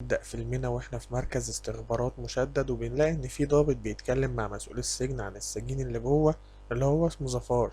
نبدأ فيلمنا وإحنا في مركز استخبارات مشدد، وبنلاقي إن في ضابط بيتكلم مع مسؤول السجن عن السجين اللي جوه اللي هو اسمه ظفار.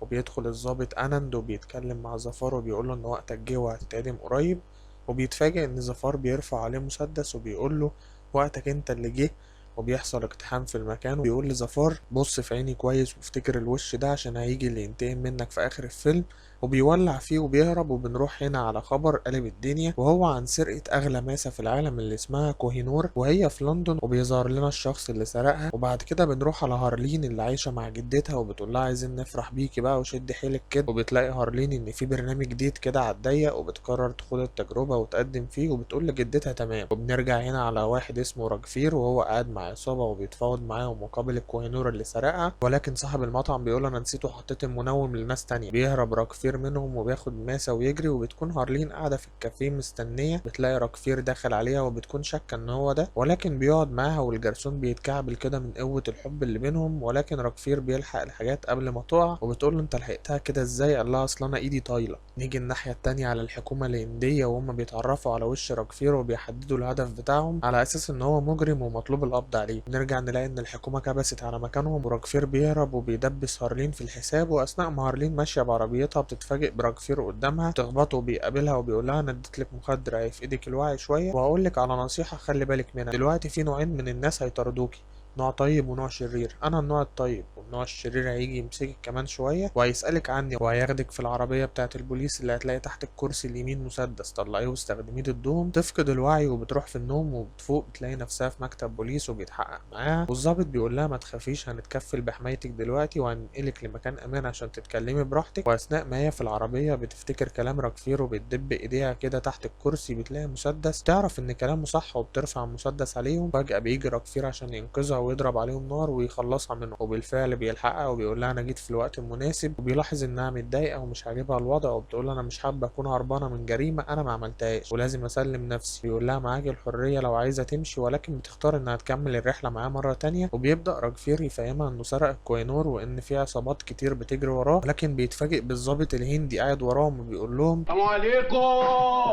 وبيدخل الضابط أنند وبيتكلم مع ظفار وبيقوله إن وقتك جه وهتتعدم قريب. وبيتفاجئ إن ظفار بيرفع عليه مسدس وبيقوله وقتك أنت اللي جه. وبيحصل اقتحام في المكان وبيقول لظفار بص في عيني كويس وافتكر الوش ده عشان هيجي اللي ينتقم منك في آخر الفيلم. وبيولع فيه وبيهرب، وبنروح هنا على خبر قلب الدنيا وهو عن سرقة أغلى ماسة في العالم اللي اسمها كوهينور وهي في لندن، وبيظهر لنا الشخص اللي سرقها. وبعد كده بنروح على هارلين اللي عايشة مع جدتها وبتقول لها عايزين نفرح بيكي بقى وشد حيلك كده. وبتلاقي هارلين إن في برنامج جديد كده على الضيق وبتقرر تاخد التجربة وتقدم فيه وبتقول لجدتها تمام. وبنرجع هنا على واحد اسمه راجفير وهو قاعد مع عصابة وبيتفاوض معاهم مقابل الكوهينور اللي سرقها، ولكن صاحب المطعم بيقول أنا نسيت وحطيت المنوم لناس تانية. بيهرب راجفير منهم وبياخد ماسة ويجري، وبتكون هارلين قاعدة في الكافيه مستنية. بتلاقي راجفير داخل عليها وبتكون شاكة ان هو ده، ولكن بيقعد معاها والجرسون بيتكعبل كده من قوة الحب اللي بينهم. ولكن راجفير بيلحق الحاجات قبل ما تقع وبتقول له انت لحقتها كده ازاي؟ قال لها اصل انا ايدي طايلة. نيجي الناحية التانية على الحكومة الهندية وهم بيتعرفوا على وش راجفير وبيحددوا الهدف بتاعهم على اساس ان هو مجرم ومطلوب القبض عليه. نرجع نلاقي ان الحكومة كبست على مكانهم وراجفير بيهرب وبيدبس هارلين في الحساب. واثناء ما هارلين ماشية بعربيتها بتتفاجئ براجفير قدامها تخبطه وبيقابلها وبيقول لها انا اديتلك مخدر هيفقدك ايدك الوعي شويه، وهقول لك على نصيحه خلي بالك منها. دلوقتي في نوعين من الناس هيطاردوكي، نوع طيب ونوع شرير. انا النوع الطيب، والنوع الشرير هيجي يمسكك كمان شويه وهيسالك عني وهياخدك في العربيه بتاعه البوليس اللي هتلاقي تحت الكرسي اليمين مسدس، طلعيه واستخدميه ضدهم. تفقد الوعي وبتروح في النوم وبتفوق بتلاقي نفسها في مكتب بوليس وبيتحقق معاها، والظابط بيقول لها ما تخافيش هنتكفل بحمايتك دلوقتي وهننقلك لمكان امان عشان تتكلمي براحتك. واثناء ما هي في العربيه بتفتكر كلام راكفير وبتدب ايديها كده تحت الكرسي بتلاقي مسدس، تعرف ان كلامه صح وبترفع المسدس عليهم. فجأة بيجي راكفير عشان ينقذها ويضرب عليهم نار ويخلصها منه، وبالفعل بيلحقها وبيقول لها انا جيت في الوقت المناسب. وبيلاحظ انها متضايقه ومش عاجبها الوضع وبتقول له انا مش حابه اكون هربانه من جريمه انا ما عملتهاش ولازم اسلم نفسي. بيقول لها معاكي الحريه لو عايزه تمشي، ولكن بتختار انها تكمل الرحله معاه مره تانية. وبيبدا راكفير يفهمها انه سرق الكوينور وان في عصابات كتير بتجري وراه، ولكن بيتفاجئ بالظابط الهندي قاعد وراهم وبيقول لهم السلام عليكم.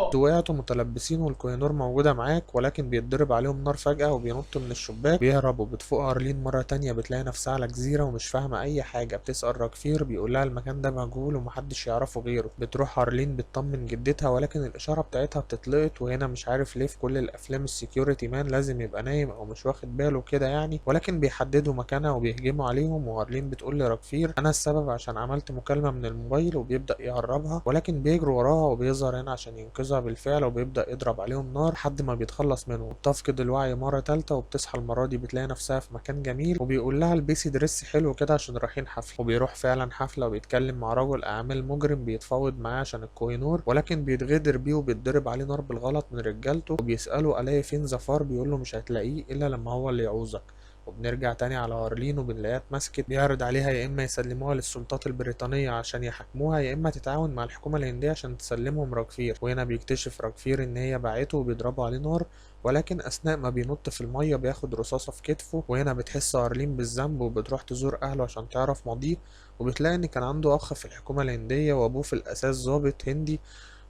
انتوا وقعتوا متلبسين والكوينور موجودة معاك، ولكن بيتضرب عليهم نار فجأة وبينط من الشباك بيهرب. وبتفوق هارلين مرة تانية بتلاقي نفسها على جزيرة ومش فاهمة أي حاجة. بتسأل راكفير بيقول لها المكان ده مجهول ومحدش يعرفه غيره. بتروح هارلين بتطمن جدتها ولكن الإشارة بتاعتها بتتلقط، وهنا مش عارف ليه في كل الأفلام السكيورتي مان لازم يبقى نايم أو مش واخد باله كده يعني، ولكن بيحددوا مكانها وبيهجموا عليهم. وهارلين بتقول لراكفير أنا السبب عشان عملت مكالمة من الموبايل، وبيبدأ يهربها ولكن بيجروا وراها وبيظهر هنا عشان ينقذها بالفعل وبيبدأ يضرب عليهم نار لحد ما بيتخلص منهم. بتفقد الوعي مرة تالتة وبتصحى المرة دي بتلاقي نفسها في مكان جميل وبيقول لها البسي دريس حلو كده عشان رايحين حفلة. وبيروح فعلا حفلة وبيتكلم مع رجل أعمال مجرم بيتفاوض معاه عشان الكوهينور، ولكن بيتغدر بيه وبيتضرب عليه نار بالغلط من رجالته. وبيسأله ألاقي فين ظفار، بيقول له مش هتلاقيه إلا لما هو اللي يعوزك. وبنرجع تاني على هارلين وبنلاقيها اتمسكت، بيعرض عليها يا اما يسلموها للسلطات البريطانية عشان يحاكموها يا اما تتعاون مع الحكومة الهندية عشان تسلمهم راكفير. وهنا بيكتشف راكفير ان هي باعته وبيضربوا عليه نار، ولكن اثناء ما بينط في المية بياخد رصاصة في كتفه. وهنا بتحس هارلين بالذنب وبتروح تزور اهله عشان تعرف ماضيه، وبتلاقي ان كان عنده اخ في الحكومة الهندية وابوه في الاساس ضابط هندي،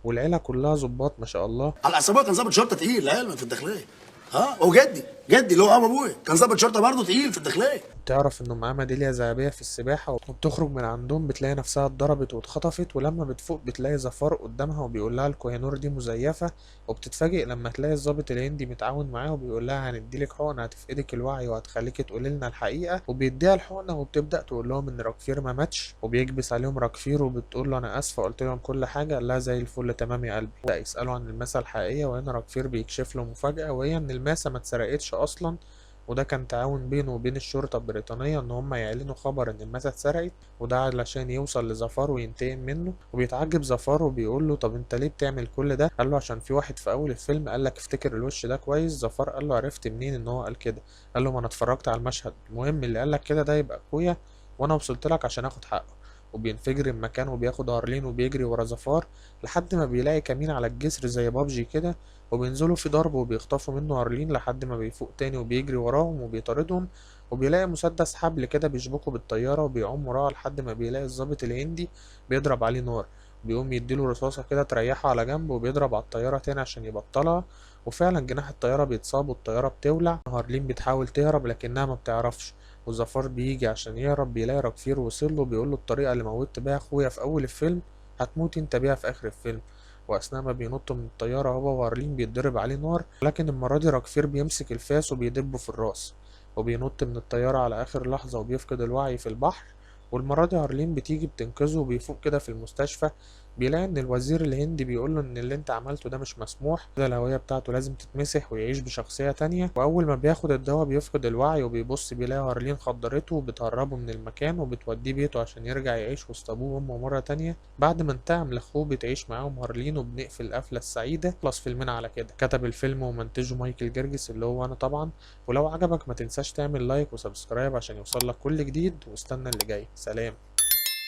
والعيلة كلها ضباط ما شاء الله. على العصابات كان ضابط شرطه تقيل العلم في الداخليه. ها وجدي اللي هو ابو ابويا كان ضابط شرطه برضه تقيل في الداخليه. تعرف انه معاه ميدالية ذهبية في السباحة، وبتخرج من عندهم بتلاقي نفسها اتضربت واتخطفت. ولما بتفوق بتلاقي ظفار قدامها وبيقول لها الكوهينور دي مزيفة. وبتتفاجئ لما تلاقي الضابط الهندي متعاون معاه وبيقول لها هنديلك حقنة هتفقدك الوعي وهتخليكي تقولي لنا الحقيقة. وبيديها الحقنة وبتبدأ تقول لهم ان راكفير ما ماتش، وبيكبس عليهم راكفير وبتقول له انا اسفة قلت لهم كل حاجة. قال لها زي الفل تمام يا قلبي. بدأ يسألوا عن الماسة الحقيقية، وهنا راكفير بيكشف له مفاجأة وهي ان الماسة ما اتسرقتش اصلا، وده كان تعاون بينه وبين الشرطة البريطانية إن هم يعلنوا خبر إن الماسة اتسرقت، وده علشان يوصل لظفار وينتقم منه. وبيتعجب ظفار وبيقول له طب أنت ليه بتعمل كل ده؟ قال له عشان في واحد في أول الفيلم قال لك افتكر الوش ده كويس. ظفار قال له عرفت منين إن هو قال كده؟ قال له ما أنا اتفرجت على المشهد. المهم اللي قال لك كده ده يبقى أخويا، وأنا وصلت لك عشان آخد حقه. وبينفجر المكان وبياخد هارلين وبيجري ورا ظفار لحد ما بيلاقي كمين على الجسر زي بابجي كده، وبينزلوا في ضرب وبيخطفوا منه هارلين لحد ما بيفوق تاني وبيجري وراهم وبيطاردهم. وبيلاقي مسدس حبل كده بيشبكه بالطيارة وبيعوم وراها لحد ما بيلاقي الضابط الهندي بيضرب عليه نار. بيقوم يديله رصاصة كده تريحه على جنب، وبيضرب على الطيارة تاني عشان يبطلها، وفعلا جناح الطيارة بيتصاب والطيارة بتولع. هارلين بتحاول تهرب لكنها ما بتعرفش، وزفار بيجي عشان يهرب بيلاقي راكفير وصله، بيقوله الطريقة اللي موتت بيها اخويا في اول الفيلم هتموت انت بيها في اخر الفيلم. واثناء ما بينط من الطيارة هو وهارلين بيتضرب عليه نار، لكن المرة دي راكفير بيمسك الفاس وبيدبه في الراس، وبينط من الطيارة على آخر لحظة وبيفقد الوعي في البحر. والمرة دي هارلين بتيجي بتنقذه وبيفوق كده في المستشفى، بيلاقي ان الوزير الهندي بيقوله ان اللي انت عملته ده مش مسموح، كده الهوية بتاعته لازم تتمسح ويعيش بشخصية تانية. واول ما بياخد الدواء بيفقد الوعي، وبيبص بيلاقي هارلين خدرته وبتهربه من المكان وبتوديه بيته عشان يرجع يعيش وسط ابوه وامه مرة تانية. بعد ما انتقم لاخوه بتعيش معاهم هارلين، وبنقفل القفلة السعيدة. خلص فيلمنا على كده. كتب الفيلم ومنتجه مايكل جرجس اللي هو انا طبعا. ولو عجبك ما تنساش تعمل لايك وسبسكرايب عشان يوصلك كل جديد، واستنى اللي جاي. سلام.